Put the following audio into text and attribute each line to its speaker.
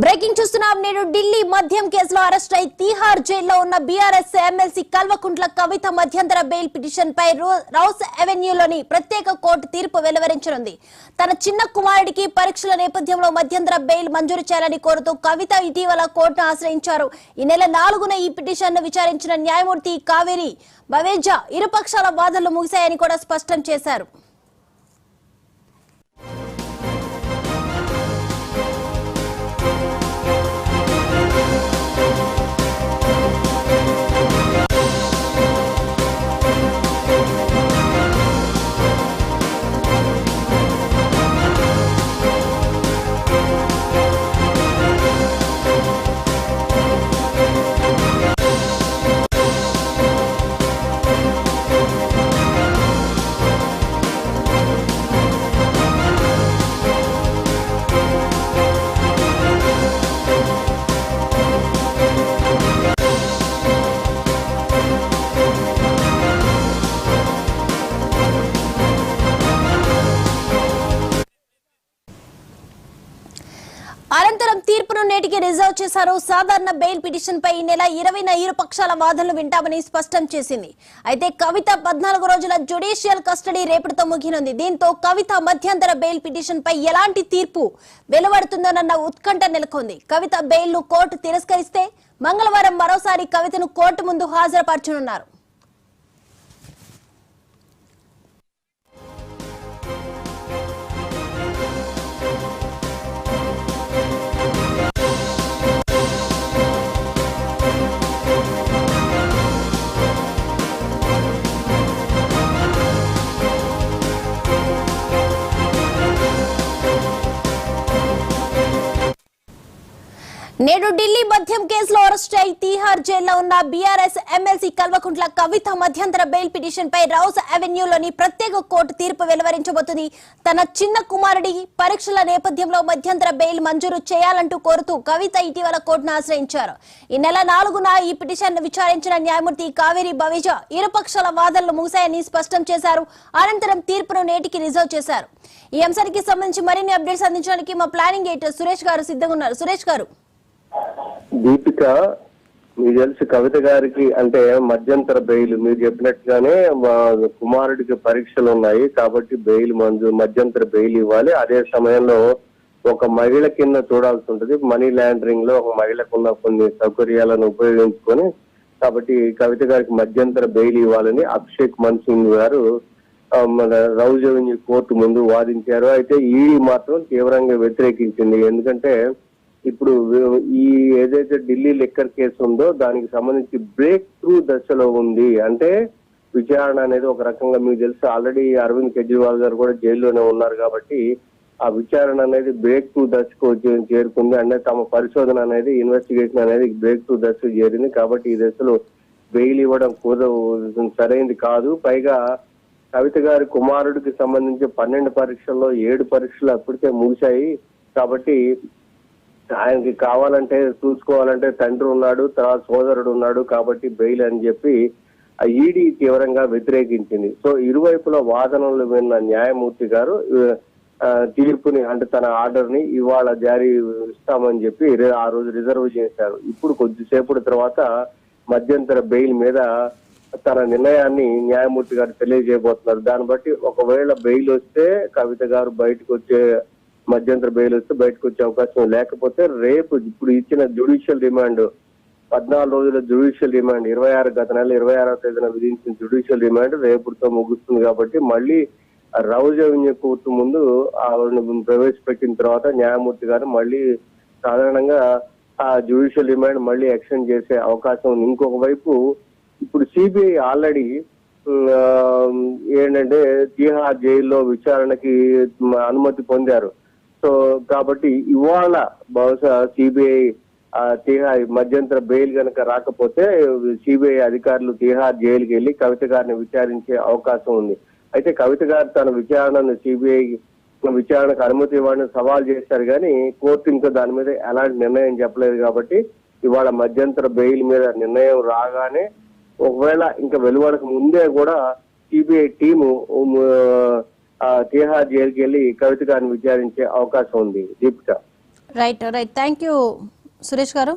Speaker 1: Breaking చూస్తున్నాం. నేడు ఢిల్లీ మద్యం కేసులో అరెస్ట్ అయి తీహార్ జైల్లో ఉన్న బీఆర్ఎస్ ఎమ్మెల్సీ కల్వకుంట్ల కవిత మధ్యంతర బెయిల్ పిటిషన్ పై రౌస్ అవెన్యూలోని ప్రత్యేక కోర్టు తీర్పు వెలువరించనుంది. తన చిన్న కుమారుడికి పరీక్షల నేపథ్యంలో మధ్యంతర బెయిల్ మంజూరు చేయాలని కోరుతూ కవిత ఇటీవల కోర్టును ఆశ్రయించారు. ఈ నెల 4న ఈ పిటిషన్ను విచారించిన న్యాయమూర్తి కావేరి బవేజా ఇరుపక్షాల వాదనలు ముగిశాయని కూడా స్పష్టం చేశారు. అనంతరం తీర్పును నేటికి రిజర్వ్ చేశారు. సాధారణ బెయిల్ పిటిషన్ పై ఈ నెల 20న ఇరు పక్షాల వాదనలు వింటామని స్పష్టం చేసింది. అయితే కవిత 14 రోజుల జ్యుడిషియల్ కస్టడీ రేపటితో ముగినుంది. దీంతో కవిత మధ్యంతర బెయిల్ పిటిషన్ పై ఎలాంటి తీర్పు వెలువడుతుందోనన్న ఉత్కంఠ నెలకొంది. కవిత బెయిల్ ను కోర్టు తిరస్కరిస్తే మంగళవారం మరోసారి కవితను కోర్టు ముందు హాజరుపరచనున్నారు. నేడు ఢిల్లీ మద్యం కేసులో అరెస్ట్ అయి తీహార్ జైల్లో ఉన్న బీఆర్ఎస్ ఎమ్మెల్సీ కల్వకుంట్ల కవిత మధ్యంతర బెయిల్ పిటిషన్ పై రౌస్ అవెన్యూలోని ప్రత్యేక కోర్టు తీర్పు వెలువరించబోతుంది. తన చిన్న కుమారుడి పరీక్షల నేపథ్యంలో మధ్యంతర బెయిల్ మంజూరు చేయాలంటూ కోరుతూ కవిత ఇటీవల కోర్టును ఆశ్రయించారు. ఈ నెల 4న ఈ పిటిషన్ విచారించిన న్యాయమూర్తి కావేరి బవేజా ఇరుపక్షాల వాదనలు ముగిశాయని స్పష్టం చేశారు. అనంతరం తీర్పును నేటికి రిజర్వ్ చేశారు. ఈ అంశానికి సంబంధించి మరిన్ని అప్డేట్స్ అందించడానికి మా ప్లానింగ్ ఎడిటర్ సురేష్ గారు సిద్ధంగా ఉన్నారు. సురేష్ గారు,
Speaker 2: దీపిక, మీకు తెలుసు కవిత గారికి అంటే మధ్యంతర బెయిల్ మీరు చెప్పినట్టుగానే కుమారుడికి పరీక్షలు ఉన్నాయి కాబట్టి బెయిల్ మధ్యంతర బెయిల్ ఇవ్వాలి. అదే సమయంలో ఒక మహిళ కింద చూడాల్సి ఉంటుంది. మనీ లాండరింగ్ లో ఒక మహిళకున్న కొన్ని సౌకర్యాలను ఉపయోగించుకొని కాబట్టి కవిత గారికి మధ్యంతర బెయిల్ ఇవ్వాలని అభిషేక్ మను సింగ్ గారు మన రౌజ్ అవెన్యూ కోర్టు ముందు వాదించారు. అయితే ఈడీ మాత్రం తీవ్రంగా వ్యతిరేకించింది. ఎందుకంటే ఇప్పుడు ఈ ఏదైతే ఢిల్లీ లిక్కర్ కేసు ఉందో దానికి సంబంధించి బ్రేక్ త్రూ దశలో ఉంది. అంటే విచారణ అనేది ఒక రకంగా మీకు తెలుసు ఆల్రెడీ అరవింద్ కేజ్రీవాల్ గారు కూడా జైల్లోనే ఉన్నారు కాబట్టి ఆ విచారణ అనేది బ్రేక్ త్రూ దశకు చేరుకుంది. అంటే తమ పరిశోధన అనేది ఇన్వెస్టిగేషన్ అనేది బ్రేక్ త్రూ దశకు చేరింది. కాబట్టి ఈ దశలో బెయిల్ ఇవ్వడం సరైనది కాదు. పైగా కవిత గారి కుమారుడికి సంబంధించి 12 పరీక్షల్లో 7 పరీక్షలు అప్పటికే ముగిశాయి. కాబట్టి ఆయనకి కావాలంటే చూసుకోవాలంటే తండ్రి ఉన్నాడు, తర్వాత సోదరుడు ఉన్నాడు కాబట్టి బెయిల్ అని చెప్పి ఆ ఈడీ తీవ్రంగా వ్యతిరేకించింది. సో ఇరువైపుల వాదనలు విన్న న్యాయమూర్తి గారు తీర్పుని అంటే తన ఆర్డర్ ని ఇవాళ జారీ ఇస్తామని చెప్పి ఆ రోజు రిజర్వ్ చేశారు. ఇప్పుడు కొద్దిసేపటి తర్వాత మధ్యంతర బెయిల్ మీద తన నిర్ణయాన్ని న్యాయమూర్తి గారు తెలియజేయబోతున్నారు. దాన్ని బట్టి ఒకవేళ బెయిల్ వస్తే కవిత గారు మధ్యంతర బెయిల్ వస్తే బయటకు వచ్చే అవకాశం లేకపోతే రేపు ఇప్పుడు ఇచ్చిన జ్యుడిషియల్ రిమాండ్ 14 రోజుల జ్యుడిషియల్ రిమాండ్ గత నెల 26వ తేదీన విధించిన జ్యుడిషియల్ రిమాండ్ రేపుతో ముగుస్తుంది. కాబట్టి మళ్ళీ రౌజ్ అవెన్యూ కోర్టు ముందు ప్రవేశపెట్టిన తర్వాత న్యాయమూర్తి గారు మళ్ళీ సాధారణంగా ఆ జ్యుడిషియల్ రిమాండ్ మళ్ళీ ఎక్స్టెండ్ చేసే అవకాశం ఉంది. ఇంకొక వైపు ఇప్పుడు సిబిఐ ఆల్రెడీ ఏంటంటే తీహార్ జైల్లో విచారణకి అనుమతి పొందారు. సో కాబట్టి ఇవాళ బహుశా సిబిఐ తీహార్ మధ్యంతర బెయిల్ కనుక రాకపోతే సిబిఐ అధికారులు తీహార్ జైలుకి వెళ్లి కవిత గారిని విచారించే అవకాశం ఉంది. అయితే కవిత గారు తన విచారణను సిబిఐ విచారణకు అనుమతి ఇవ్వాలని సవాల్ చేశారు కానీ కోర్టు ఇంకా దాని మీద ఎలాంటి నిర్ణయం చెప్పలేదు. కాబట్టి ఇవాళ మధ్యంతర బెయిల్ మీద నిర్ణయం రాగానే ఒకవేళ ఇంకా వెలువడక ముందే కూడా సిబిఐ టీము తిహార్ జైలుకి వెళ్లి కవిత గారిని విచారించే అవకాశం ఉంది. Deepika.
Speaker 1: Right thank you Suresh గారు.